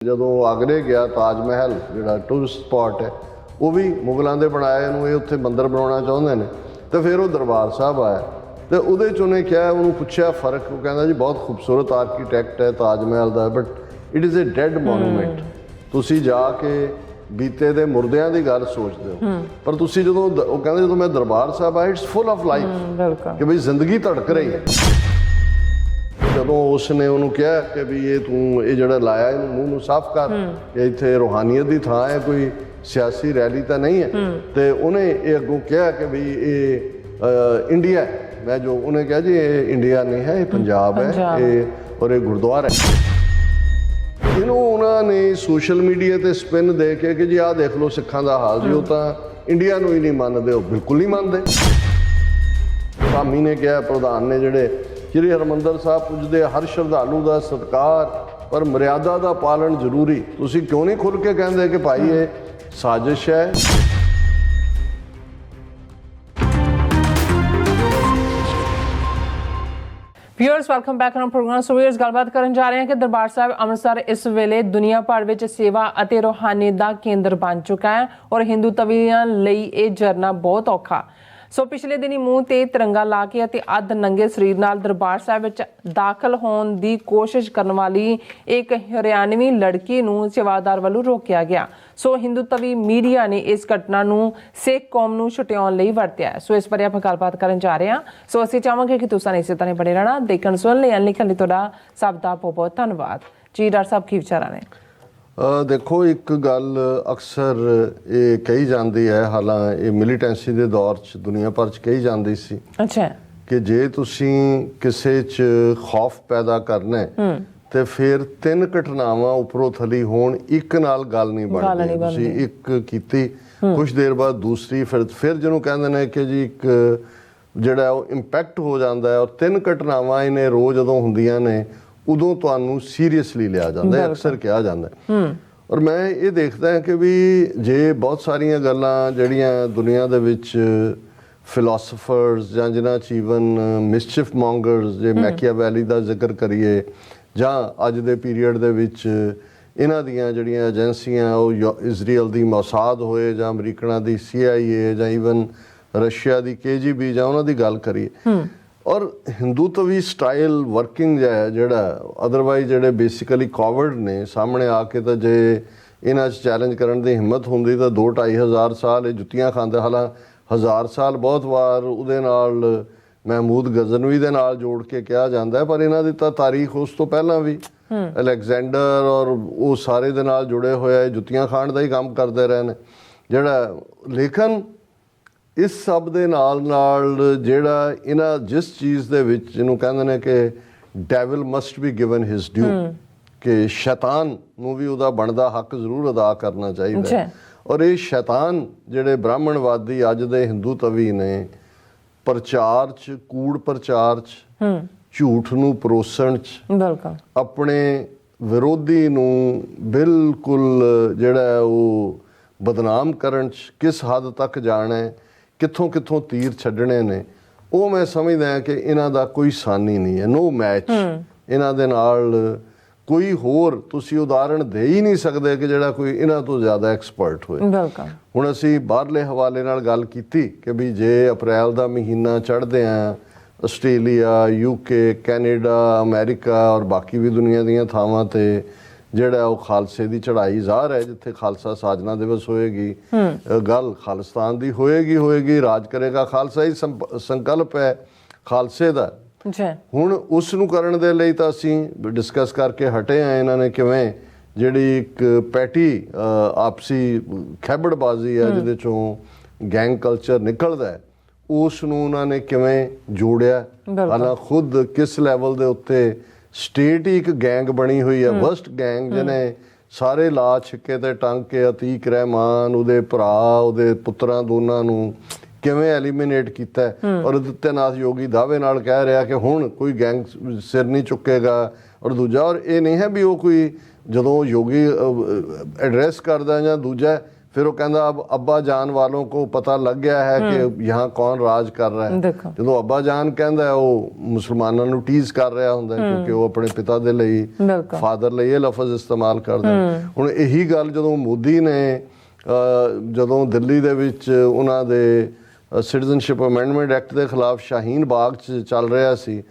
ਜਦੋਂ ਆਗਰੇ ਗਿਆ ਤਾਜ ਮਹਿਲ ਜਿਹੜਾ ਟੂਰਿਸਟ ਸਪॉट ਹੈ ਉਹ ਵੀ ਮੁਗਲਾਂ ਦੇ ਬਣਾਏ ਨੂੰ ਇਹ ਉੱਥੇ ਮੰਦਰ ਬਣਾਉਣਾ ਚਾਹੁੰਦੇ ਨੇ ਤੇ ਫਿਰ ਉਹ ਦਰਬਾਰ ਸਾਹਿਬ ਆਇਆ ਤੇ ਉਹਦੇ 'ਚ ਉਹਨੇ ਕਿਹਾ ਉਹਨੂੰ ਪੁੱਛਿਆ ਫਰਕ ਉਹ ਕਹਿੰਦਾ ਜੀ ਬਹੁਤ ਖੂਬਸੂਰਤ ਆਰਕੀਟੈਕਟ ਹੈ ਤਾਜ ਮਹਿਲ ਦਾ but it is a dead monument. ਤੁਸੀਂ ਜਾ ਕੇ ਬੀਤੇ ਦੇ ਮੁਰਦਿਆਂ ਦੀ ਗੱਲ ਸੋਚਦੇ ਹੋ ਪਰ ਤੁਸੀਂ ਜਦੋਂ ਉਹ ਕਹਿੰਦੇ ਜਦੋਂ ਮੈਂ ਦਰਬਾਰ ਸਾਹਿਬ ਆਇਆ ਇਟਸ ਫੁੱਲ ਆਫ ਲਾਈਫ ਕਿ ਬਈ ਜ਼ਿੰਦਗੀ ਧੜਕ ਰਹੀ ਹੈ। ਜਦੋਂ ਉਸਨੇ ਉਹਨੂੰ ਕਿਹਾ ਕਿ ਵੀ ਇਹ ਤੂੰ ਇਹ ਜਿਹੜਾ ਲਾਇਆ ਇਹਨੂੰ ਮੂੰਹ ਨੂੰ ਸਾਫ਼ ਕਰ ਕਿ ਇੱਥੇ ਰੂਹਾਨੀਅਤ ਦੀ ਥਾਂ ਹੈ ਕੋਈ ਸਿਆਸੀ ਰੈਲੀ ਤਾਂ ਨਹੀਂ ਹੈ ਤੇ ਉਹਨੇ ਇਹ ਅੱਗੋਂ ਕਿਹਾ ਕਿ ਵੀ ਇਹ ਇੰਡੀਆ ਮੈਂ ਜੋ ਉਹਨੇ ਕਿਹਾ ਜੀ ਇਹ ਇੰਡੀਆ ਨਹੀਂ ਹੈ ਇਹ ਪੰਜਾਬ ਹੈ ਇਹ ਔਰ ਇਹ ਗੁਰਦੁਆਰਾ ਹੈ। ਇਹਨੂੰ ਉਹਨਾਂ ਨੇ ਸੋਸ਼ਲ ਮੀਡੀਆ ਤੇ ਸਪਿਨ ਦੇ ਕੇ ਕਿ ਜੀ ਆਹ ਦੇਖ ਲਓ ਸਿੱਖਾਂ ਦਾ ਹਾਲ ਜੀ ਉਹ ਤਾਂ ਇੰਡੀਆ ਨੂੰ ਹੀ ਨਹੀਂ ਮੰਨਦੇ ਉਹ ਬਿਲਕੁਲ ਨਹੀਂ ਮੰਨਦੇ। ਧਾਮੀ ਨੇ ਕਿਹਾ ਪ੍ਰਧਾਨ ਨੇ ਜਿਹੜੇ ਸ਼੍ਰੀ ਹਰਿਮੰਦਰ ਸਾਹਿਬ ਪੁੱਜਦੇ ਹਰ ਸ਼ਰਧਾਲੂ ਦਾ ਸਤਿਕਾਰ ਪਰ ਮਰਿਆਦਾ ਦਾ ਪਾਲਣ ਜ਼ਰੂਰੀ। ਤੁਸੀਂ ਕਿਉਂ ਨਹੀਂ ਖੁੱਲ੍ਹ ਕੇ ਕਹਿੰਦੇ ਕਿ ਭਾਈ ਇਹ ਸਾਜ਼ਿਸ਼ ਹੈ। Viewers welcome back on program. So viewers ਗੱਲਬਾਤ ਕਰਨ ਜਾ ਰਹੇ ਹਾਂ ਕਿ ਦਰਬਾਰ ਸਾਹਿਬ ਅੰਮ੍ਰਿਤਸਰ ਇਸ ਵੇਲੇ ਦੁਨੀਆ ਭਰ ਵਿੱਚ ਸੇਵਾ ਅਤੇ ਰੂਹਾਨੀਅਤ ਦਾ ਕੇਂਦਰ ਬਣ ਚੁੱਕਾ ਹੈ ਔਰ ਹਿੰਦੂ ਤਵੀਆਂ ਲਈ ਇਹ ਜਰਨਾ ਬਹੁਤ ਔਖਾ। ਸੋ ਪਿਛਲੇ ਦਿਨੀ ਮੂੰਹ ਤੇ ਤਿਰੰਗਾ ਲਾ ਕੇ ਅਤੇ ਅੱਧ ਨੰਗੇ ਸਰੀਰ ਨਾਲ ਦਰਬਾਰ ਸਾਹਿਬ ਵਿੱਚ ਦਾਖਲ ਹੋਣ ਦੀ ਕੋਸ਼ਿਸ਼ ਕਰਨ ਵਾਲੀ ਇੱਕ ਹਰਿਆਣਵੀ ਲੜਕੀ ਨੂੰ ਸੇਵਾਦਾਰ ਵੱਲੋਂ ਰੋਕਿਆ ਗਿਆ। ਸੋ ਹਿੰਦੂ ਤਵੀ ਮੀਡੀਆ ਨੇ ਇਸ ਘਟਨਾ ਨੂੰ ਸਿੱਖ ਕੌਮ ਨੂੰ ਛੁਟਿਆਉਣ ਲਈ ਵਰਤਿਆ। ਸੋ ਇਸ ਬਾਰੇ ਆਪਾਂ ਗੱਲਬਾਤ ਕਰਨ ਜਾ ਰਹੇ ਹਾਂ। ਸੋ ਅਸੀਂ ਚਾਹਾਂਗੇ ਕਿ ਤੁਸੀਂ ਇਸੇ ਤਰ੍ਹਾਂ ਬਣੇ ਰਹਿਣਾ ਦੇਖਣ ਸੁਣਨ ਲਈ ਲਿਖਣ ਲਈ ਤੁਹਾਡਾ ਸਭ ਦਾ ਬਹੁਤ ਬਹੁਤ ਧੰਨਵਾਦ ਜੀ। ਡਾਕਟਰ ਸਾਹਿਬ ਕੀ ਵਿਚਾਰਾਂ ਨੇ? ਦੇਖੋ ਇੱਕ ਗੱਲ ਅਕਸਰ ਇਹ ਕਹੀ ਜਾਂਦੀ ਹੈ ਹਾਲਾਂ ਇਹ ਮਿਲੀਟੈਂਸੀ ਦੇ ਦੌਰ 'ਚ ਦੁਨੀਆ ਭਰ 'ਚ ਕਹੀ ਜਾਂਦੀ ਸੀ ਅੱਛਾ ਕਿ ਜੇ ਤੁਸੀਂ ਕਿਸੇ 'ਚ ਖੌਫ ਪੈਦਾ ਕਰਨਾ ਤੇ ਫਿਰ ਤਿੰਨ ਘਟਨਾਵਾਂ ਉੱਪਰੋਂ ਥੱਲੀ ਹੋਣ ਇੱਕ ਨਾਲ ਗੱਲ ਨਹੀਂ ਬਣਦੀ। ਤੁਸੀਂ ਇੱਕ ਕੀਤੀ ਕੁਝ ਦੇਰ ਬਾਅਦ ਦੂਸਰੀ ਫਿਰ ਜਿਹਨੂੰ ਕਹਿੰਦੇ ਨੇ ਕਿ ਜੀ ਇੱਕ ਜਿਹੜਾ ਉਹ ਇੰਪੈਕਟ ਹੋ ਜਾਂਦਾ ਹੈ ਔਰ ਤਿੰਨ ਘਟਨਾਵਾਂ ਇਹਨੇ ਰੋਜ਼ ਜਦੋਂ ਹੁੰਦੀਆਂ ਨੇ ਉਦੋਂ ਤੁਹਾਨੂੰ ਸੀਰੀਅਸਲੀ ਲਿਆ ਜਾਂਦਾ ਅਕਸਰ ਕਿਹਾ ਜਾਂਦਾ ਔਰ ਮੈਂ ਇਹ ਦੇਖਦਾ ਕਿ ਵੀ ਜੇ ਬਹੁਤ ਸਾਰੀਆਂ ਗੱਲਾਂ ਜਿਹੜੀਆਂ ਦੁਨੀਆ ਦੇ ਵਿੱਚ ਫਿਲਾਸਫਰਸ ਜਾਂ ਜਿਨ੍ਹਾਂ 'ਚ ਈਵਨ ਮਿਸਚਿਫ ਮੌਂਗਰਸ ਜੇ ਮੈਕੀਆਵੈਲੀ ਦਾ ਜ਼ਿਕਰ ਕਰੀਏ ਜਾਂ ਅੱਜ ਦੇ ਪੀਰੀਅਡ ਦੇ ਵਿੱਚ ਇਹਨਾਂ ਦੀਆਂ ਜਿਹੜੀਆਂ ਏਜੰਸੀਆਂ ਉਹ ਇਜ਼ਰਾਈਲ ਦੀ ਮੋਸਾਦ ਹੋਏ ਜਾਂ ਅਮਰੀਕਨਾਂ ਦੀ CIA ਜਾਂ ਈਵਨ ਰਸ਼ੀਆ ਦੀ KGB ਜਾਂ ਉਹਨਾਂ ਦੀ ਗੱਲ ਕਰੀਏ ਔਰ ਹਿੰਦੂਤਵੀ ਸਟਾਈਲ ਵਰਕਿੰਗ ਜਿਹੜਾ ਅਦਰਵਾਈਜ਼ ਜਿਹੜੇ ਬੇਸਿਕਲੀ ਕਾਵਰਡ ਨੇ ਸਾਹਮਣੇ ਆ ਕੇ ਤਾਂ ਜੇ ਇਹਨਾਂ 'ਚ ਚੈਲੰਜ ਕਰਨ ਦੀ ਹਿੰਮਤ ਹੁੰਦੀ ਤਾਂ 2-2.5 ਹਜ਼ਾਰ ਸਾਲ ਇਹ ਜੁੱਤੀਆਂ ਖਾਂਦੇ। ਹਾਲਾਂ 1000 ਸਾਲ ਬਹੁਤ ਵਾਰ ਉਹਦੇ ਨਾਲ ਮਹਿਮੂਦ ਗਜ਼ਨਵੀ ਦੇ ਨਾਲ ਜੋੜ ਕੇ ਕਿਹਾ ਜਾਂਦਾ ਪਰ ਇਹਨਾਂ ਦੀ ਤਾਂ ਤਾਰੀਖ ਉਸ ਤੋਂ ਪਹਿਲਾਂ ਵੀ ਅਲੈਗਜ਼ੈਂਡਰ ਔਰ ਉਹ ਸਾਰੇ ਦੇ ਨਾਲ ਜੁੜੇ ਹੋਏ ਜੁੱਤੀਆਂ ਖਾਣ ਦਾ ਹੀ ਕੰਮ ਕਰਦੇ ਰਹੇ ਨੇ ਜਿਹੜਾ ਲੇਕਿਨ ਇਸ ਸਭ ਦੇ ਨਾਲ ਜਿਹੜਾ ਇਹਨਾਂ ਜਿਸ ਚੀਜ਼ ਦੇ ਵਿੱਚ ਜਿਹਨੂੰ ਕਹਿੰਦੇ ਨੇ ਕਿ ਡੈਵਲ ਮਸਟ ਬੀ ਗਿਵਨ ਹਿਸ ਡਿਊ ਕਿ ਸ਼ੈਤਾਨ ਨੂੰ ਵੀ ਉਹਦਾ ਬਣਦਾ ਹੱਕ ਜ਼ਰੂਰ ਅਦਾ ਕਰਨਾ ਚਾਹੀਦਾ ਔਰ ਇਹ ਸ਼ੈਤਾਨ ਜਿਹੜੇ ਬ੍ਰਾਹਮਣਵਾਦੀ ਅੱਜ ਦੇ ਹਿੰਦੂ ਤਵੀ ਨੇ ਪ੍ਰਚਾਰ 'ਚ ਕੂੜ ਪ੍ਰਚਾਰ 'ਚ ਝੂਠ ਨੂੰ ਪਰੋਸਣ 'ਚ ਆਪਣੇ ਵਿਰੋਧੀ ਨੂੰ ਬਿਲਕੁਲ ਜਿਹੜਾ ਉਹ ਬਦਨਾਮ ਕਰਨ 'ਚ ਕਿਸ ਹੱਦ ਤੱਕ ਜਾਣਾ ਕਿੱਥੋਂ ਕਿੱਥੋਂ ਤੀਰ ਛੱਡਣੇ ਨੇ ਉਹ ਮੈਂ ਸਮਝਦਾ ਕਿ ਇਹਨਾਂ ਦਾ ਕੋਈ ਸਾਨੀ ਨਹੀਂ ਹੈ ਨੋ ਮੈਚ ਇਹਨਾਂ ਦੇ ਨਾਲ ਕੋਈ ਹੋਰ ਤੁਸੀਂ ਉਦਾਹਰਣ ਦੇ ਹੀ ਨਹੀਂ ਸਕਦੇ ਕਿ ਜਿਹੜਾ ਕੋਈ ਇਹਨਾਂ ਤੋਂ ਜ਼ਿਆਦਾ ਐਕਸਪਰਟ ਹੋਏ। ਹੁਣ ਅਸੀਂ ਬਾਹਰਲੇ ਹਵਾਲੇ ਨਾਲ ਗੱਲ ਕੀਤੀ ਕਿ ਵੀ ਜੇ ਅਪ੍ਰੈਲ ਦਾ ਮਹੀਨਾ ਚੜ੍ਹਦੇ ਆ ਆਸਟ੍ਰੇਲੀਆ UK ਕੈਨੇਡਾ ਅਮਰੀਕਾ ਔਰ ਬਾਕੀ ਵੀ ਦੁਨੀਆ ਦੀਆਂ ਥਾਵਾਂ ਤੇ ਜਿਹੜਾ ਉਹ ਖਾਲਸੇ ਦੀ ਚੜ੍ਹਾਈ ਜ਼ਾਹਰ ਹੈ ਜਿੱਥੇ ਖਾਲਸਾ ਸਾਜਨਾ ਦਿਵਸ ਹੋਏਗੀ ਗੱਲ ਖਾਲਿਸਤਾਨ ਦੀ ਹੋਏਗੀ ਰਾਜ ਕਰੇਗਾ ਖਾਲਸਾ ਹੀ ਸੰਕਲਪ ਹੈ ਖਾਲਸੇ ਦਾ। ਹੁਣ ਉਸ ਨੂੰ ਕਰਨ ਦੇ ਲਈ ਤਾਂ ਅਸੀਂ ਡਿਸਕਸ ਕਰਕੇ ਹਟੇ ਆ ਇਹਨਾਂ ਨੇ ਕਿਵੇਂ ਜਿਹੜੀ ਇੱਕ ਪੈਟੀ ਆਪਸੀ ਖੈਬੜਬਾਜ਼ੀ ਹੈ ਜਿਹਦੇ ਚੋਂ ਗੈਂਗ ਕਲਚਰ ਨਿਕਲਦਾ ਉਸ ਨੂੰ ਉਹਨਾਂ ਨੇ ਕਿਵੇਂ ਜੋੜਿਆ ਹਾਲਾਂ ਖੁਦ ਕਿਸ ਲੈਵਲ ਦੇ ਉੱਤੇ ਸਟੇਟ ਹੀ ਇੱਕ ਗੈਂਗ ਬਣੀ ਹੋਈ ਹੈ ਵਰਸਟ ਗੈਂਗ ਜਿਹਨੇ ਸਾਰੇ ਲਾ ਛਿੱਕੇ ਤੇ ਟੰਗ ਕੇ ਅਤੀਕ ਰਹਿਮਾਨ ਉਹਦੇ ਭਰਾ ਉਹਦੇ ਪੁੱਤਰਾਂ ਦੋਨਾਂ ਨੂੰ ਕਿਵੇਂ ਐਲੀਮੀਨੇਟ ਕੀਤਾ ਔਰ ਆਦਿੱਤਿਆਨਾਥ ਯੋਗੀ ਦਾਅਵੇ ਨਾਲ ਕਹਿ ਰਿਹਾ ਕਿ ਹੁਣ ਕੋਈ ਗੈਂਗ ਸਿਰ ਨਹੀਂ ਚੁੱਕੇਗਾ ਔਰ ਦੂਜਾ ਔਰ ਇਹ ਨਹੀਂ ਹੈ ਵੀ ਉਹ ਕੋਈ ਜਦੋਂ ਯੋਗੀ ਐਡਰੈਸ ਕਰਦਾ ਜਾਂ ਦੂਜਾ फिर वो कहता अब अब्बा जान वालों को पता लग गया है कि यहाँ कौन राज कर रहा है। देखो ਜਦੋਂ ਅੱਬਾ ਜਾਨ ਕਹਿੰਦਾ ਹੈ ਉਹ ਮੁਸਲਮਾਨਾਂ ਨੂੰ ਟੀਜ਼ ਕਰ ਰਿਹਾ ਹੁੰਦਾ ਕਿਉਂਕਿ ਉਹ ਆਪਣੇ ਪਿਤਾ ਦੇ ਲਈ ਫਾਦਰ ਲਈ ਇਹ ਲਫ਼ਜ਼ ਇਸਤੇਮਾਲ ਕਰਦਾ। ਹੁਣ ਇਹੀ ਗੱਲ ਜਦੋਂ ਮੋਦੀ ਨੇ ਜਦੋਂ ਦਿੱਲੀ ਦੇ ਵਿੱਚ ਉਹਨਾਂ ਦੇ ਸਿਟੀਜ਼ਨਸ਼ਿਪ ਅਮੈਂਡਮੈਂਟ ਐਕਟ ਦੇ ਖਿਲਾਫ ਸ਼ਾਹੀਨ ਬਾਗ 'ਚ ਚੱਲ ਰਿਹਾ ਸੀ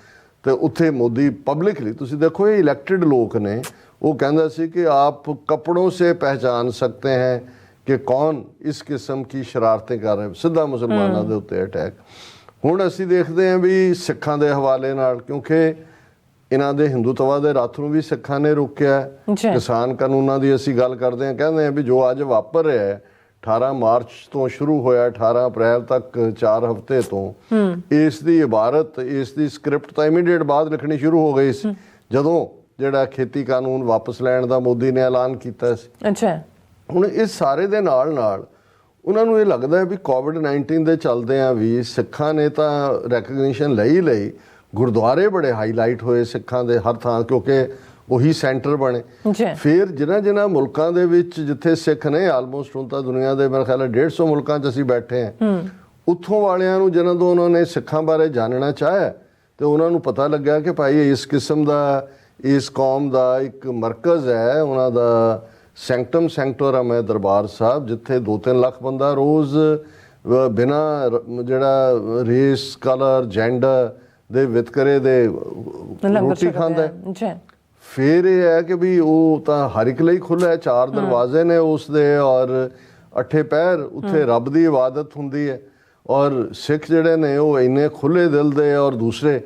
ਤੇ ਉੱਥੇ ਮੋਦੀ ਪਬਲਿਕਲੀ ਤੁਸੀਂ ਦੇਖੋ ਇਹ ਇਲੈਕਟਿਡ ਲੋਕ ਨੇ ਉਹ ਕਹਿੰਦਾ ਸੀ ਕਿ ਆਪ ਕੱਪੜੋਂ ਸੇ ਪਹਿਚਾਨ ਸਕਤੇ ਹੈ ਕਿ ਕੌਣ ਇਸ ਕਿਸਮ ਕੀ ਸ਼ਰਾਰतें ਕਰ ਰਿਹਾ ਸਿੱਧਾ ਮੁਸਲਮਾਨਾਂ ਦੇ ਉੱਤੇ ਅਟੈਕ। ਹੁਣ ਅਸੀਂ ਦੇਖਦੇ ਹਾਂ ਵੀ ਸਿੱਖਾਂ ਦੇ ਹਵਾਲੇ ਨਾਲ ਕਿਉਂਕਿ ਇਹਨਾਂ ਦੇ ਹਿੰਦੂਤਵਾ ਦੇ ਰੱਥ ਨੂੰ ਵੀ ਸਿੱਖਾਂ ਨੇ ਰੋਕਿਆ। ਕਿਸਾਨ ਕਾਨੂੰਨਾਂ ਦੀ ਅਸੀਂ ਗੱਲ ਕਰਦੇ ਹਾਂ ਕਹਿੰਦੇ ਹਾਂ ਵੀ ਜੋ ਅੱਜ ਵਾਪਰ ਰਿਹਾ ਹੈ 18 ਮਾਰਚ ਤੋਂ ਸ਼ੁਰੂ ਹੋਇਆ 18 ਅਪ੍ਰੈਲ ਤੱਕ 4 ਹਫ਼ਤੇ ਤੋਂ ਇਸ ਦੀ ਇਬਾਰਤ ਇਸ ਦੀ ਸਕ੍ਰਿਪਟ ਤਾਂ ਇਮੀਡੀਏਟ ਬਾਅਦ ਲਿਖਣੀ ਸ਼ੁਰੂ ਹੋ ਗਈ ਸੀ ਜਦੋਂ ਜਿਹੜਾ ਖੇਤੀ ਕਾਨੂੰਨ ਵਾਪਸ ਲੈਣ ਦਾ ਮੋਦੀ ਨੇ ਐਲਾਨ ਕੀਤਾ ਸੀ। ਅੱਛਾ ਹੁਣ ਇਸ ਸਾਰੇ ਦੇ ਨਾਲ ਨਾਲ ਉਹਨਾਂ ਨੂੰ ਇਹ ਲੱਗਦਾ ਹੈ ਵੀ ਕੋਵਿਡ-19 ਦੇ ਚੱਲਦਿਆਂ ਵੀ ਸਿੱਖਾਂ ਨੇ ਤਾਂ ਰੈਕਗਨੀਸ਼ਨ ਲਈ ਗੁਰਦੁਆਰੇ ਬੜੇ ਹਾਈਲਾਈਟ ਹੋਏ ਸਿੱਖਾਂ ਦੇ ਹਰ ਥਾਂ ਕਿਉਂਕਿ ਉਹੀ ਸੈਂਟਰ ਬਣੇ। ਫਿਰ ਜਿਨ੍ਹਾਂ ਮੁਲਕਾਂ ਦੇ ਵਿੱਚ ਜਿੱਥੇ ਸਿੱਖ ਨੇ ਆਲਮੋਸਟ ਹੁਣ ਤਾਂ ਦੁਨੀਆ ਦੇ ਮੇਰੇ ਖਿਆਲ 150 ਮੁਲਕਾਂ 'ਚ ਅਸੀਂ ਬੈਠੇ ਹਾਂ ਉੱਥੋਂ ਵਾਲਿਆਂ ਨੂੰ ਜਿਹਨਾਂ ਤੋਂ ਉਹਨਾਂ ਨੇ ਸਿੱਖਾਂ ਬਾਰੇ ਜਾਣਨਾ ਚਾਹਿਆ ਤੇ ਉਹਨਾਂ ਨੂੰ ਪਤਾ ਲੱਗਾ ਕਿ ਭਾਈ ਇਸ ਕਿਸਮ ਦਾ ਇਸ ਕੌਮ ਦਾ ਇੱਕ ਮਰਕਜ਼ ਹੈ ਉਹਨਾਂ ਦਾ ਸੈਂਕਟਮ ਸੈਂਕਟੋਰਮ ਹੈ ਦਰਬਾਰ ਸਾਹਿਬ ਜਿੱਥੇ 2-3 ਲੱਖ ਬੰਦਾ ਰੋਜ਼ ਬਿਨਾਂ ਜਿਹੜਾ ਰੇਸ ਕਲਰ ਜੈਂਡਰ ਦੇ ਵਿਤਕਰੇ ਦੇ ਰੋਟੀ ਖਾਂਦਾ ਹੈ। ਫਿਰ ਇਹ ਹੈ ਕਿ ਵੀ ਉਹ ਤਾਂ ਹਰ ਇੱਕ ਲਈ ਖੁੱਲ੍ਹਾ ਹੈ 4 ਦਰਵਾਜ਼ੇ ਨੇ ਉਸ ਦੇ ਔਰ 8 ਪਹਿਰ ਉੱਥੇ ਰੱਬ ਦੀ ਇਬਾਦਤ ਹੁੰਦੀ ਹੈ ਔਰ ਸਿੱਖ ਜਿਹੜੇ ਨੇ ਉਹ ਇੰਨੇ ਖੁੱਲ੍ਹੇ ਦਿਲ ਦੇ ਔਰ ਦੂਸਰੇ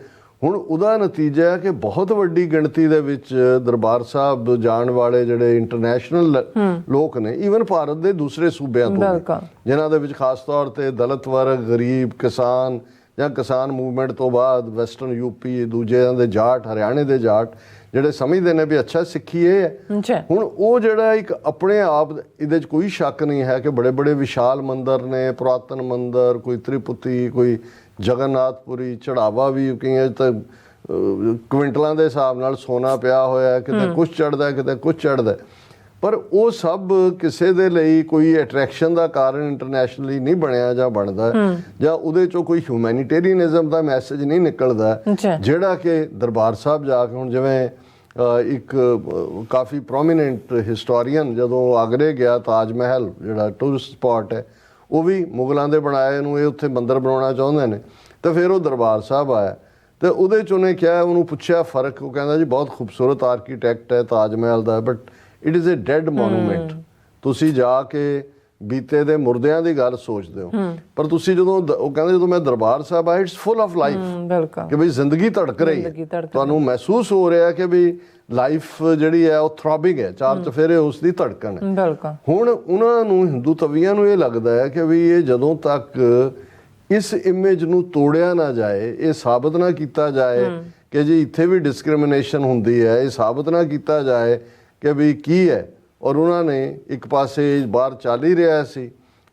ਹੁਣ ਉਹਦਾ ਨਤੀਜਾ ਹੈ ਕਿ ਬਹੁਤ ਵੱਡੀ ਗਿਣਤੀ ਦੇ ਵਿੱਚ ਦਰਬਾਰ ਸਾਹਿਬ ਜਾਣ ਵਾਲੇ ਜਿਹੜੇ ਇੰਟਰਨੈਸ਼ਨਲ ਲੋਕ ਨੇ ਈਵਨ ਭਾਰਤ ਦੇ ਦੂਸਰੇ ਸੂਬਿਆਂ ਤੋਂ ਜਿਨ੍ਹਾਂ ਦੇ ਵਿੱਚ ਖਾਸ ਤੌਰ ਤੇ ਦਲਿਤ ਵਰਗ ਗਰੀਬ ਕਿਸਾਨ ਜਾਂ ਕਿਸਾਨ ਮੂਵਮੈਂਟ ਤੋਂ ਬਾਅਦ ਵੈਸਟਰਨ ਯੂਪੀ ਦੂਜਿਆਂ ਦੇ ਜਾਟ ਹਰਿਆਣੇ ਦੇ ਜਾਟ ਜਿਹੜੇ ਸਮਝਦੇ ਨੇ ਵੀ ਅੱਛਾ ਸਿੱਖੀ ਇਹ ਹੈ। ਹੁਣ ਉਹ ਜਿਹੜਾ ਇੱਕ ਆਪਣੇ ਆਪ ਇਹਦੇ 'ਚ ਕੋਈ ਸ਼ੱਕ ਨਹੀਂ ਹੈ ਕਿ ਬੜੇ ਬੜੇ ਵਿਸ਼ਾਲ ਮੰਦਰ ਨੇ ਪੁਰਾਤਨ ਮੰਦਰ ਕੋਈ ਤ੍ਰਿਪੁਤੀ ਕੋਈ ਜਗਨਨਾਥਪੁਰੀ ਚੜਾਵਾ ਵੀ ਕਈਆਂ ਤਾਂ ਕੁਇੰਟਲਾਂ ਦੇ ਹਿਸਾਬ ਨਾਲ ਸੋਨਾ ਪਿਆ ਹੋਇਆ ਕਿਤੇ ਕੁਛ ਚੜ੍ਹਦਾ ਕਿਤੇ ਕੁਛ ਚੜ੍ਹਦਾ ਪਰ ਉਹ ਸਭ ਕਿਸੇ ਦੇ ਲਈ ਕੋਈ ਅਟਰੈਕਸ਼ਨ ਦਾ ਕਾਰਨ ਇੰਟਰਨੈਸ਼ਨਲੀ ਨਹੀਂ ਬਣਿਆ ਜਾਂ ਬਣਦਾ ਜਾਂ ਉਹਦੇ ਚੋਂ ਕੋਈ ਹਿਊਮੈਨਿਟੇਰੀਅਨਿਜ਼ਮ ਦਾ ਮੈਸੇਜ ਨਹੀਂ ਨਿਕਲਦਾ ਜਿਹੜਾ ਕਿ ਦਰਬਾਰ ਸਾਹਿਬ ਜਾ ਕੇ ਹੁਣ ਜਿਵੇਂ ਇੱਕ ਕਾਫੀ ਪ੍ਰੋਮੀਨੈਂਟ ਹਿਸਟੋਰੀਅਨ ਜਦੋਂ ਆਗਰੇ ਗਿਆ ਤਾਜ ਮਹਿਲ ਜਿਹੜਾ ਟੂਰਿਸਟ ਸਪੌਟ ਹੈ ਉਹ ਵੀ ਮੁਗਲਾਂ ਦੇ ਬਣਾਏ ਨੂੰ ਇਹ ਉੱਥੇ ਮੰਦਰ ਬਣਾਉਣਾ ਚਾਹੁੰਦੇ ਨੇ ਤੇ ਫਿਰ ਉਹ ਦਰਬਾਰ ਸਾਹਿਬ ਆਇਆ ਤੇ ਉਹਦੇ 'ਚ ਉਹਨੇ ਕਿਹਾ ਉਹਨੂੰ ਪੁੱਛਿਆ ਫਰਕ ਉਹ ਕਹਿੰਦਾ ਜੀ ਬਹੁਤ ਖੂਬਸੂਰਤ ਆਰਕੀਟੈਕਟ ਹੈ ਤਾਜ ਮਹਿਲ ਦਾ but it is a dead monument ਤੁਸੀਂ ਜਾ ਕੇ ਬੀਤੇ ਦੇ ਮੁਰਦਿਆਂ ਦੀ ਗੱਲ ਸੋਚਦੇ ਹੋ ਪਰ ਤੁਸੀਂ ਜਦੋਂ ਉਹ ਕਹਿੰਦੇ ਜਦੋਂ ਮੈਂ ਦਰਬਾਰ ਸਾਹਿਬ ਆਇਆ ਇਟਸ ਫੁੱਲ ਆਫ ਲਾਈਫ ਕਿ ਬਈ ਜ਼ਿੰਦਗੀ ਧੜਕ ਰਹੀ ਹੈ ਤੁਹਾਨੂੰ ਮਹਿਸੂਸ ਹੋ ਰਿਹਾ ਕਿ ਵੀ ਲਾਈਫ ਜਿਹੜੀ ਹੈ ਉਹ ਥ੍ਰੋਬਿੰਗ ਹੈ ਚਾਰ ਚਫੇਰੇ ਉਸ ਦੀ ਧੜਕਣ ਹੈ। ਹੁਣ ਉਹਨਾਂ ਨੂੰ ਹਿੰਦੂ ਤਵੀਆਂ ਨੂੰ ਇਹ ਲੱਗਦਾ ਹੈ ਕਿ ਵੀ ਇਹ ਜਦੋਂ ਤੱਕ ਇਸ ਇਮੇਜ ਨੂੰ ਤੋੜਿਆ ਨਾ ਜਾਏ ਇਹ ਸਾਬਤ ਨਾ ਕੀਤਾ ਜਾਏ ਕਿ ਜੀ ਇੱਥੇ ਵੀ ਡਿਸਕ੍ਰਿਮੀਨੇਸ਼ਨ ਹੁੰਦੀ ਹੈ ਇਹ ਸਾਬਤ ਨਾ ਕੀਤਾ ਜਾਏ ਕਿ ਵੀ ਕੀ ਹੈ ਔਰ ਉਹਨਾਂ ਨੇ ਇੱਕ ਪਾਸੇ ਬਾਹਰ ਚੱਲ ਹੀ ਰਿਹਾ ਸੀ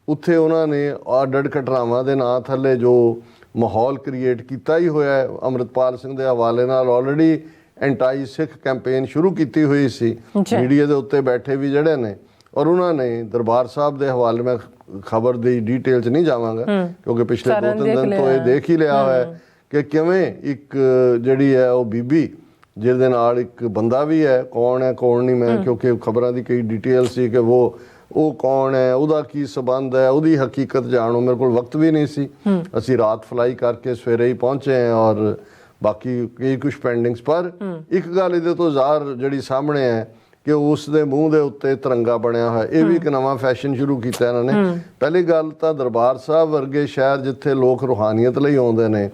ਉੱਥੇ ਉਹਨਾਂ ਨੇ ਆਡਡ ਘਟਨਾਵਾਂ ਦੇ ਨਾਂ ਥੱਲੇ ਜੋ ਮਾਹੌਲ ਕ੍ਰੀਏਟ ਕੀਤਾ ਹੀ ਹੋਇਆ ਹੈ ਅੰਮ੍ਰਿਤਪਾਲ ਸਿੰਘ ਦੇ ਹਵਾਲੇ ਨਾਲ ਆਲਰੇਡੀ ਐਂਟਾਈ ਸਿੱਖ ਕੈਂਪੇਨ ਸ਼ੁਰੂ ਕੀਤੀ ਹੋਈ ਸੀ ਮੀਡੀਆ ਦੇ ਉੱਤੇ ਬੈਠੇ ਵੀ ਜਿਹੜੇ ਨੇ ਔਰ ਉਹਨਾਂ ਨੇ ਦਰਬਾਰ ਸਾਹਿਬ ਦੇ ਹਵਾਲੇ ਮੈਂ ਖਬਰ ਦੀ ਡਿਟੇਲ 'ਚ ਨਹੀਂ ਜਾਵਾਂਗਾ ਕਿਉਂਕਿ ਪਿਛਲੇ 2-3 ਦਿਨ ਤੋਂ ਇਹ ਦੇਖ ਹੀ ਲਿਆ ਹੋਇਆ ਕਿ ਕਿਵੇਂ ਇੱਕ ਜਿਹੜੀ ਹੈ ਉਹ ਬੀਬੀ ਜਿਹਦੇ ਨਾਲ ਇੱਕ ਬੰਦਾ ਵੀ ਹੈ ਕੌਣ ਹੈ ਕੌਣ ਨਹੀਂ ਮੈਂ ਕਿਉਂਕਿ ਖਬਰਾਂ ਦੀ ਕਈ ਡਿਟੇਲ ਸੀ ਕਿ ਉਹ ਕੌਣ ਹੈ ਉਹਦਾ ਕੀ ਸਬੰਧ ਹੈ ਉਹਦੀ ਹਕੀਕਤ ਜਾਣੋ ਮੇਰੇ ਕੋਲ ਵਕਤ ਵੀ ਨਹੀਂ ਸੀ ਅਸੀਂ ਰਾਤ ਫਲਾਈ ਕਰਕੇ ਸਵੇਰੇ ਹੀ ਪਹੁੰਚੇ ਹਾਂ ਔਰ ਬਾਕੀ ਕਈ ਕੁਛ ਪੈਂਡਿੰਗਸ ਪਰ ਇੱਕ ਗੱਲ ਇਹਦੇ ਤੋਂ ਜ਼ਾਹਰ ਜਿਹੜੀ ਸਾਹਮਣੇ ਹੈ ਕਿ ਉਸ ਦੇ ਮੂੰਹ ਦੇ ਉੱਤੇ ਤਿਰੰਗਾ ਬਣਿਆ ਹੋਇਆ ਇਹ ਵੀ ਇੱਕ ਨਵਾਂ ਫੈਸ਼ਨ ਸ਼ੁਰੂ ਕੀਤਾ ਇਹਨਾਂ ਨੇ। ਪਹਿਲੀ ਗੱਲ ਤਾਂ ਦਰਬਾਰ ਸਾਹਿਬ ਵਰਗੇ ਸ਼ਹਿਰ ਜਿੱਥੇ ਲੋਕ ਰੂਹਾਨੀਅਤ ਲਈ ਆਉਂਦੇ ਨੇ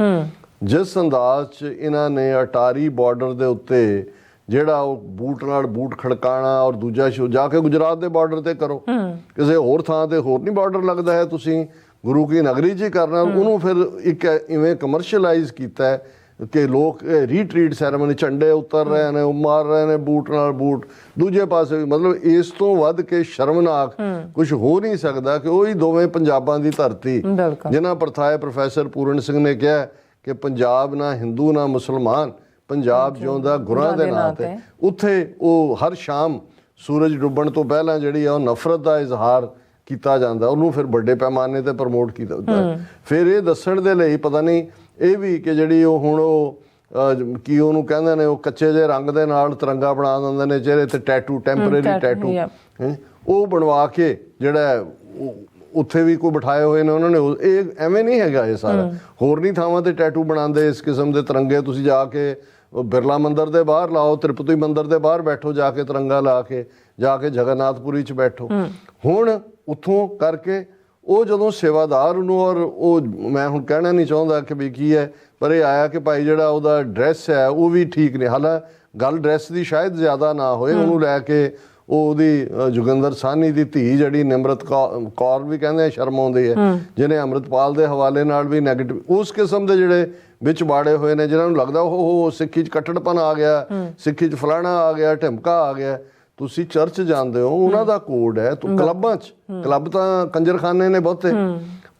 ਜਿਸ ਅੰਦਾਜ਼ 'ਚ ਇਹਨਾਂ ਨੇ ਅਟਾਰੀ ਬਾਰਡਰ ਦੇ ਉੱਤੇ ਜਿਹੜਾ ਉਹ ਬੂਟ ਨਾਲ ਬੂਟ ਖੜਕਾਣਾ ਔਰ ਦੂਜਾ ਜਾ ਕੇ ਗੁਜਰਾਤ ਦੇ ਬਾਰਡਰ ਤੇ ਕਰੋ ਕਿਸੇ ਹੋਰ ਥਾਂ ਤੇ ਹੋਰ ਨਹੀਂ ਬਾਰਡਰ ਲੱਗਦਾ ਹੈ ਤੁਸੀਂ ਗੁਰੂ ਕੀ ਨਗਰੀ 'ਚ ਹੀ ਕਰਨਾ ਉਹਨੂੰ ਫਿਰ ਇੱਕ ਇਵੇਂ ਕਮਰਸ਼ੀਅਲਾਈਜ਼ ਕੀਤਾ ਹੈ ਕਿ ਲੋਕ ਰੀਟਰੀਟ ਸੈਰੇਮਨੀ ਝੰਡੇ ਉਤਰ ਰਹੇ ਨੇ ਉਹ ਮਾਰ ਰਹੇ ਨੇ ਬੂਟ ਨਾਲ ਬੂਟ ਦੂਜੇ ਪਾਸੇ ਮਤਲਬ ਇਸ ਤੋਂ ਵੱਧ ਕੇ ਸ਼ਰਮਨਾਕ ਕੁਝ ਹੋ ਨਹੀਂ ਸਕਦਾ ਕਿ ਉਹੀ ਦੋਵੇਂ ਪੰਜਾਬਾਂ ਦੀ ਧਰਤੀ ਜਿਨ੍ਹਾਂ ਪ੍ਰਥਾਏ ਪ੍ਰੋਫੈਸਰ ਪੂਰਨ ਸਿੰਘ ਨੇ ਕਿਹਾ ਕਿ ਪੰਜਾਬ ਨਾ ਹਿੰਦੂ ਨਾ ਮੁਸਲਮਾਨ ਪੰਜਾਬ ਜਿਉਂਦਾ ਗੁਰਾਂ ਦੇ ਨਾਂ ਤੇ ਉੱਥੇ ਉਹ ਹਰ ਸ਼ਾਮ ਸੂਰਜ ਡੁੱਬਣ ਤੋਂ ਪਹਿਲਾਂ ਜਿਹੜੀ ਆ ਉਹ ਨਫ਼ਰਤ ਦਾ ਇਜ਼ਹਾਰ ਕੀਤਾ ਜਾਂਦਾ, ਉਹਨੂੰ ਫਿਰ ਵੱਡੇ ਪੈਮਾਨੇ ਤੇ ਪ੍ਰਮੋਟ ਕੀਤਾ ਜਾਂਦਾ। ਫਿਰ ਇਹ ਦੱਸਣ ਦੇ ਲਈ ਪਤਾ ਨਹੀਂ ਇਹ ਵੀ ਕਿ ਜਿਹੜੀ ਉਹ ਹੁਣ ਉਹ ਕੀ ਉਹਨੂੰ ਕਹਿੰਦੇ ਨੇ, ਉਹ ਕੱਚੇ ਜਿਹੇ ਰੰਗ ਦੇ ਨਾਲ ਤਿਰੰਗਾ ਬਣਾ ਦਿੰਦੇ ਨੇ ਚਿਹਰੇ ਤੇ, ਟੈਟੂ, ਟੈਂਪਰੇਰੀ ਟੈਟੂ, ਉਹ ਬਣਵਾ ਕੇ ਜਿਹੜਾ ਉੱਥੇ ਵੀ ਕੋਈ ਬਿਠਾਏ ਹੋਏ ਨੇ ਉਹਨਾਂ ਨੇ। ਇਹ ਐਵੇਂ ਨਹੀਂ ਹੈਗਾ, ਇਹ ਸਾਰਾ ਹੋਰ ਨਹੀਂ ਥਾਵਾਂ ਤੇ ਟੈਟੂ ਬਣਾਉਂਦੇ ਇਸ ਕਿਸਮ ਦੇ ਤਿਰੰਗੇ। ਤੁਸੀਂ ਜਾ ਕੇ ਬਿਰਲਾ ਮੰਦਿਰ ਦੇ ਬਾਹਰ ਲਾਓ, ਤ੍ਰਿਪਤੀ ਮੰਦਿਰ ਦੇ ਬਾਹਰ ਬੈਠੋ ਜਾ ਕੇ ਤਿਰੰਗਾ ਲਾ ਕੇ, ਜਾ ਕੇ ਜਗਨਨਾਥਪੁਰੀ 'ਚ ਬੈਠੋ। ਹੁਣ ਉੱਥੋਂ ਕਰਕੇ ਉਹ ਜਦੋਂ ਸੇਵਾਦਾਰ ਨੂੰ, ਔਰ ਉਹ ਮੈਂ ਹੁਣ ਕਹਿਣਾ ਨਹੀਂ ਚਾਹੁੰਦਾ ਕਿ ਵੀ ਕੀ ਹੈ, ਪਰ ਇਹ ਆਇਆ ਕਿ ਭਾਈ ਜਿਹੜਾ ਉਹਦਾ ਡਰੈਸ ਹੈ ਉਹ ਵੀ ਠੀਕ ਨਹੀਂ। ਹਾਲਾਂਕਿ ਗੱਲ ਡਰੈਸ ਦੀ ਸ਼ਾਇਦ ਜ਼ਿਆਦਾ ਨਾ ਹੋਏ, ਉਹਨੂੰ ਲੈ ਕੇ ਉਹਦੀ ਜੋਗਿੰਦਰ ਸਾਹਨੀ ਦੀ ਧੀ ਜਿਹੜੀ ਨਿਮਰਤ ਕੌਰ ਵੀ ਕਹਿੰਦੇ ਸ਼ਰਮ ਆਉਂਦੀ ਹੈ, ਜਿਹਨੇ ਅੰਮ੍ਰਿਤਪਾਲ ਦੇ ਹਵਾਲੇ ਨਾਲ ਵੀ ਨੈਗੇਟਿਵ ਉਸ ਕਿਸਮ ਦੇ ਜਿਹੜੇ ਵਿੱਚ ਬਾੜੇ ਹੋਏ ਨੇ, ਜਿਨ੍ਹਾਂ ਨੂੰ ਲੱਗਦਾ ਉਹ ਸਿੱਖੀ 'ਚ ਕੱਟੜਪਨ ਆ ਗਿਆ, ਸਿੱਖੀ 'ਚ ਫਲਾਣਾ ਆ ਗਿਆ, ਢਿਮਕਾ ਆ ਗਿਆ। ਤੁਸੀਂ ਚਰਚ ਜਾਂਦੇ ਹੋ, ਉਹਨਾਂ ਦਾ ਕੋਡ ਹੈ। ਕਲੱਬਾਂ 'ਚ, ਕਲੱਬ ਤਾਂ ਕੰਜਰਖਾਨੇ ਨੇ ਬਹੁਤੇ,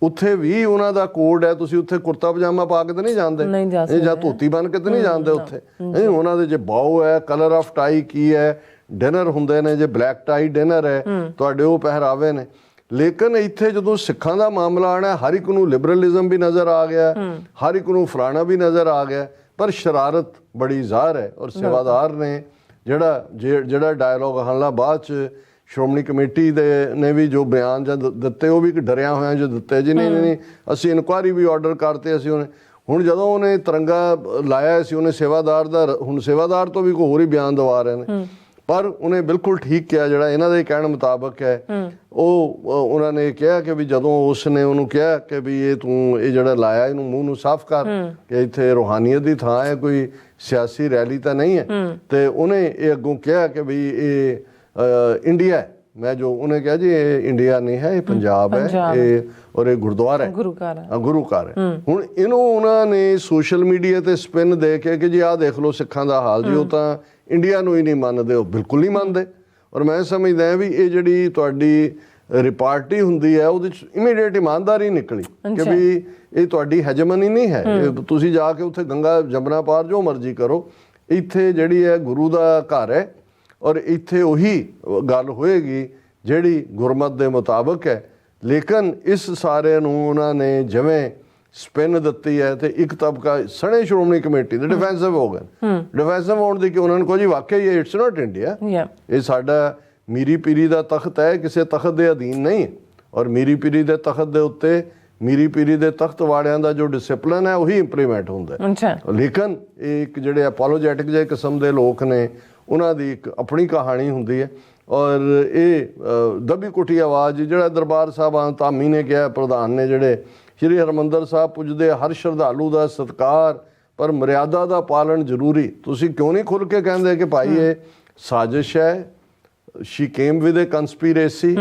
ਉੱਥੇ ਵੀ ਉਹਨਾਂ ਦਾ ਕੋਡ ਹੈ। ਤੁਸੀਂ ਉੱਥੇ ਕੁਰਤਾ ਪਜਾਮਾ ਪਾ ਕੇ ਤਾਂ ਨਹੀਂ ਜਾਂਦੇ, ਜਾਂ ਧੋਤੀ ਬਣ ਕੇ ਤਾਂ ਨਹੀਂ ਜਾਂਦੇ ਉੱਥੇ। ਨਹੀਂ, ਉਹਨਾਂ ਦੇ ਜੇ ਬਾਓ ਹੈ, ਕਲਰ ਆਫ ਟਾਈ ਕੀ ਹੈ, ਡਿਨਰ ਹੁੰਦੇ ਨੇ, ਜੇ ਬਲੈਕ ਟਾਈ ਡਿਨਰ ਹੈ ਤੁਹਾਡੇ, ਉਹ ਪਹਿਰਾਵੇ ਨੇ। ਲੇਕਿਨ ਇੱਥੇ ਜਦੋਂ ਸਿੱਖਾਂ ਦਾ ਮਾਮਲਾ ਆਣਾ, ਹਰ ਇੱਕ ਨੂੰ ਲਿਬਰਲਿਜ਼ਮ ਵੀ ਨਜ਼ਰ ਆ ਗਿਆ, ਹਰ ਇੱਕ ਨੂੰ ਫਲਾਣਾ ਵੀ ਨਜ਼ਰ ਆ ਗਿਆ, ਪਰ ਸ਼ਰਾਰਤ ਬੜੀ ਜ਼ਾਹਰ ਹੈ। ਔਰ ਸੇਵਾਦਾਰ ਨੇ ਜਿਹੜਾ ਡਾਇਲੋਗ ਹਾਲਾਂ ਬਾਅਦ 'ਚ ਸ਼੍ਰੋਮਣੀ ਕਮੇਟੀ ਦੇ ਨੇ ਵੀ ਜੋ ਬਿਆਨ ਜਾਂ ਦਿੱਤੇ, ਉਹ ਵੀ ਡਰਿਆ ਹੋਇਆ ਜੋ ਦਿੱਤੇ ਜੀ, ਨਹੀਂ ਅਸੀਂ ਇਨਕੁਆਇਰੀ ਵੀ ਆਰਡਰ ਕਰਤੇ ਅਸੀਂ। ਉਹਨੇ ਹੁਣ ਜਦੋਂ ਉਹਨੇ ਤਿਰੰਗਾ ਲਾਇਆ ਸੀ, ਉਹਨੇ ਸੇਵਾਦਾਰ ਦਾ, ਹੁਣ ਸੇਵਾਦਾਰ ਤੋਂ ਵੀ ਕੋਈ ਹੋਰ ਹੀ ਬਿਆਨ ਦਵਾ ਰਹੇ ਨੇ, ਪਰ ਉਹਨੇ ਬਿਲਕੁਲ ਠੀਕ ਕਿਹਾ, ਜਿਹੜਾ ਇਹਨਾਂ ਦੇ ਕਹਿਣ ਮੁਤਾਬਕ ਹੈ। ਉਹਨਾਂ ਨੇ ਕਿਹਾ ਕਿ ਵੀ ਜਦੋਂ ਉਸਨੇ ਉਹਨੂੰ ਕਿਹਾ ਕਿ ਵੀ ਇਹ ਤੂੰ ਇਹ ਜਿਹੜਾ ਲਾਇਆ ਇਹਨੂੰ ਮੂੰਹ ਨੂੰ ਸਾਫ਼ ਕਰ, ਕਿ ਇੱਥੇ ਰੂਹਾਨੀਅਤ ਦੀ ਥਾਂ ਹੈ, ਕੋਈ ਸਿਆਸੀ ਰੈਲੀ ਤਾਂ ਨਹੀਂ ਹੈ। ਤੇ ਉਹਨੇ ਇਹ ਅੱਗੋਂ ਕਿਹਾ ਕਿ ਵੀ ਇਹ ਇੰਡੀਆ ਹੈ। ਮੈਂ ਜੋ ਉਹਨੇ ਕਿਹਾ ਜੀ ਇਹ ਇੰਡੀਆ ਨਹੀਂ ਹੈ, ਇਹ ਪੰਜਾਬ ਹੈ, ਇਹ ਔਰ ਇਹ ਗੁਰਦੁਆਰਾ ਹੈ, ਗੁਰੂ ਘਰ ਹੈ। ਹੁਣ ਇਹਨੂੰ ਉਹਨਾਂ ਨੇ ਸੋਸ਼ਲ ਮੀਡੀਆ ਤੇ ਸਪਿਨ ਦੇ ਕੇ ਕਿ ਜੀ ਆਹ ਦੇਖ ਲਓ ਸਿੱਖਾਂ ਦਾ ਹਾਲ ਜੀ, ਉਹ ਤਾਂ ਇੰਡੀਆ ਨੂੰ ਹੀ ਨਹੀਂ ਮੰਨਦੇ, ਉਹ ਬਿਲਕੁਲ ਨਹੀਂ ਮੰਨਦੇ। ਔਰ ਮੈਂ ਸਮਝਦਾ ਵੀ ਇਹ ਜਿਹੜੀ ਤੁਹਾਡੀ ਰਿਪਾਰਟੀ ਹੁੰਦੀ ਹੈ, ਉਹਦੇ 'ਚ ਇਮੀਡੀਏਟ ਇਮਾਨਦਾਰੀ ਨਿਕਲੀ ਕਿ ਵੀ ਇਹ ਤੁਹਾਡੀ ਹੈਜਮਨੀ ਨਹੀਂ ਹੈ। ਤੁਸੀਂ ਜਾ ਕੇ ਉੱਥੇ ਗੰਗਾ ਜਮਨਾ ਪਾਰ ਜੋ ਮਰਜ਼ੀ ਕਰੋ, ਇੱਥੇ ਜਿਹੜੀ ਹੈ ਗੁਰੂ ਦਾ ਘਰ ਹੈ, ਔਰ ਇੱਥੇ ਉਹੀ ਗੱਲ ਹੋਏਗੀ ਜਿਹੜੀ ਗੁਰਮਤ ਦੇ ਮੁਤਾਬਕ ਹੈ। ਲੇਕਿਨ ਇਸ ਸਾਰੇ ਨੂੰ ਉਹਨਾਂ ਨੇ ਜਿਵੇਂ ਸਪਿਨ ਦਿੱਤੀ ਹੈ, ਤੇ ਇੱਕ ਤਬਕਾ ਸਣੇ ਸ਼੍ਰੋਮਣੀ ਕਮੇਟੀ ਦੇ ਡਿਫੈਂਸਿਵ ਹੋ ਗਏ। ਡਿਫੈਂਸਿਵ ਹੋਣ ਦੀ ਕਿ ਉਹਨਾਂ ਨੂੰ ਕਹੋ ਜੀ ਵਾਕਈ ਇਹ ਇਟਸ ਨਾਟ ਇੰਡੀਆ, ਇਹ ਸਾਡਾ ਮੀਰੀ ਪੀਰੀ ਦਾ ਤਖਤ ਹੈ, ਕਿਸੇ ਤਖਤ ਦੇ ਅਧੀਨ ਨਹੀਂ। ਔਰ ਮੀਰੀ ਪੀਰੀ ਦੇ ਤਖਤ ਦੇ ਉੱਤੇ ਮੀਰੀ ਪੀਰੀ ਦੇ ਤਖਤ ਵਾਲਿਆਂ ਦਾ ਜੋ ਡਿਸਿਪਲਿਨ ਹੈ ਉਹੀ ਇੰਪਲੀਮੈਂਟ ਹੁੰਦਾ। ਲੇਕਿਨ ਇਹ ਇੱਕ ਜਿਹੜੇ ਅਪੋਲੋਜੈਟਿਕ ਜਿਹੇ ਕਿਸਮ ਦੇ ਲੋਕ ਨੇ, ਉਹਨਾਂ ਦੀ ਇੱਕ ਆਪਣੀ ਕਹਾਣੀ ਹੁੰਦੀ ਹੈ। ਔਰ ਇਹ ਦੱਬੀ ਕੁੱਟੀ ਆਵਾਜ਼ ਜਿਹੜਾ ਦਰਬਾਰ ਸਾਹਿਬ ਧਾਮੀ ਨੇ ਕਿਹਾ, ਪ੍ਰਧਾਨ ਨੇ, ਜਿਹੜੇ ਸ਼੍ਰੀ ਹਰਿਮੰਦਰ ਸਾਹਿਬ ਪੁੱਜਦੇ ਹਰ ਸ਼ਰਧਾਲੂ ਦਾ ਸਤਿਕਾਰ, ਪਰ ਮਰਿਆਦਾ ਦਾ ਪਾਲਣ ਜ਼ਰੂਰੀ। ਤੁਸੀਂ ਕਿਉਂ ਨਹੀਂ ਖੁੱਲ੍ਹ ਕੇ ਕਹਿੰਦੇ ਕਿ ਭਾਈ ਇਹ ਸਾਜ਼ਿਸ਼ ਹੈ, ਸ਼ੀ ਕੇਮ ਵਿਦ ਏ ਕੰਸਪੀਰੇਸੀ।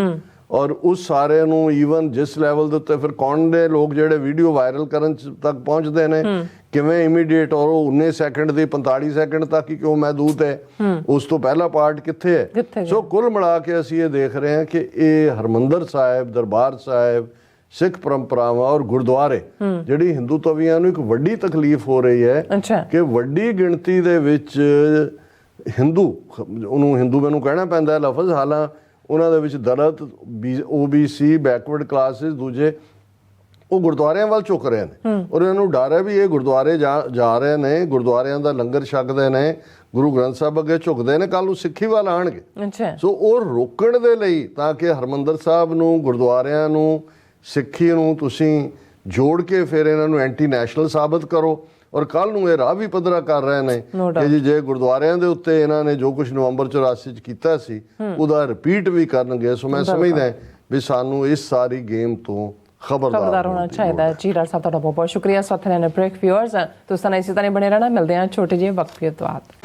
ਔਰ ਉਸ ਸਾਰੇ ਨੂੰ ਈਵਨ ਜਿਸ ਲੈਵਲ ਦੇ ਉੱਤੇ ਫਿਰ ਕੌਣ ਦੇ ਲੋਕ ਜਿਹੜੇ ਵੀਡੀਓ ਵਾਇਰਲ ਕਰਨ ਤੱਕ ਪਹੁੰਚਦੇ ਨੇ, ਕਿਵੇਂ ਇਮੀਡੀਏਟ, ਔਰ ਉਹ 19 ਸੈਕਿੰਡ ਦੀ 45 ਸੈਕਿੰਡ ਤੱਕ ਹੀ ਕਿਉਂ ਮਹਿਦੂਦ ਹੈ, ਉਸ ਤੋਂ ਪਹਿਲਾ ਪਾਰਟ ਕਿੱਥੇ ਹੈ। ਸੋ ਕੁੱਲ ਮਿਲਾ ਕੇ ਅਸੀਂ ਇਹ ਦੇਖ ਰਹੇ ਹਾਂ ਕਿ ਇਹ ਹਰਿਮੰਦਰ ਸਾਹਿਬ, ਦਰਬਾਰ ਸਾਹਿਬ, ਸਿੱਖ ਪਰੰਪਰਾਵਾਂ ਔਰ ਗੁਰਦੁਆਰੇ, ਜਿਹੜੀ ਹਿੰਦੂ ਤਵੀਆਂ ਨੂੰ ਇੱਕ ਵੱਡੀ ਤਕਲੀਫ ਹੋ ਰਹੀ ਹੈ ਕਿ ਵੱਡੀ ਗਿਣਤੀ ਦੇ ਵਿੱਚ ਹਿੰਦੂ, ਉਹਨੂੰ ਹਿੰਦੂ ਮੈਨੂੰ ਕਹਿਣਾ ਪੈਂਦਾ ਲਫ਼ਜ਼, ਹਾਲਾਂ ਉਹਨਾਂ ਦੇ ਵਿੱਚ ਦਲਿਤ, OBC, ਬੈਕਵਰਡ ਕਲਾਸਿਸ, ਦੂਜੇ, ਉਹ ਗੁਰਦੁਆਰਿਆਂ ਵੱਲ ਝੁਕ ਰਹੇ ਨੇ। ਔਰ ਇਹਨਾਂ ਨੂੰ ਡਰ ਹੈ ਵੀ ਇਹ ਗੁਰਦੁਆਰੇ ਜਾ ਰਹੇ ਨੇ, ਗੁਰਦੁਆਰਿਆਂ ਦਾ ਲੰਗਰ ਛਕਦੇ ਨੇ, ਗੁਰੂ ਗ੍ਰੰਥ ਸਾਹਿਬ ਅੱਗੇ ਝੁਕਦੇ ਨੇ, ਕੱਲ ਨੂੰ ਸਿੱਖੀ ਵੱਲ ਆਉਣਗੇ। ਸੋ ਉਹ ਰੋਕਣ ਦੇ ਲਈ, ਤਾਂ ਕਿ ਹਰਿਮੰਦਰ ਸਾਹਿਬ ਨੂੰ, ਗੁਰਦੁਆਰਿਆਂ ਨੂੰ, ਸਿੱਖੀ ਨੂੰ ਤੁਸੀਂ ਜੋੜ ਕੇ ਫਿਰ ਇਹਨਾਂ ਨੂੰ ਐਂਟੀ ਨੈਸ਼ਨਲ ਸਾਬਤ ਕਰੋ। ਔਰ ਕੱਲ ਨੂੰ ਇਹ ਰਾਹ ਵੀ ਪੱਧਰਾ ਕਰ ਰਹੇ ਨੇ ਕਿ ਜੀ ਜੇ ਗੁਰਦੁਆਰਿਆਂ ਦੇ ਉੱਤੇ ਇਹਨਾਂ ਨੇ ਜੋ ਕੁਝ ਨਵੰਬਰ 84 'ਚ ਕੀਤਾ ਸੀ ਉਹਦਾ ਰਿਪੀਟ ਵੀ ਕਰਨਗੇ। ਸੋ ਮੈਂ ਸਮਝਦਾ ਵੀ ਸਾਨੂੰ ਇਸ ਸਾਰੀ ਗੇਮ ਤੋਂ ਖਬਰਦਾਰ ਹੋਣਾ ਚਾਹੀਦਾ ਹੈ। ਜੀ ਡਾਕਟਰ ਸਾਹਿਬ, ਤੁਹਾਡਾ ਬਹੁਤ ਬਹੁਤ ਸ਼ੁਕਰੀਆ। ਸਾਥ ਲੈਣ ਬ੍ਰੇਕ ਵਿਊਅਰਸ, ਤੁਸੀਂ ਇਸੇ ਤਰ੍ਹਾਂ ਬਣੇ ਰਹਿਣਾ। ਮਿਲਦੇ ਹਾਂ ਛੋਟੇ ਜਿਹੇ ਵਕਤ ਤੋਂ ਬਾਅਦ।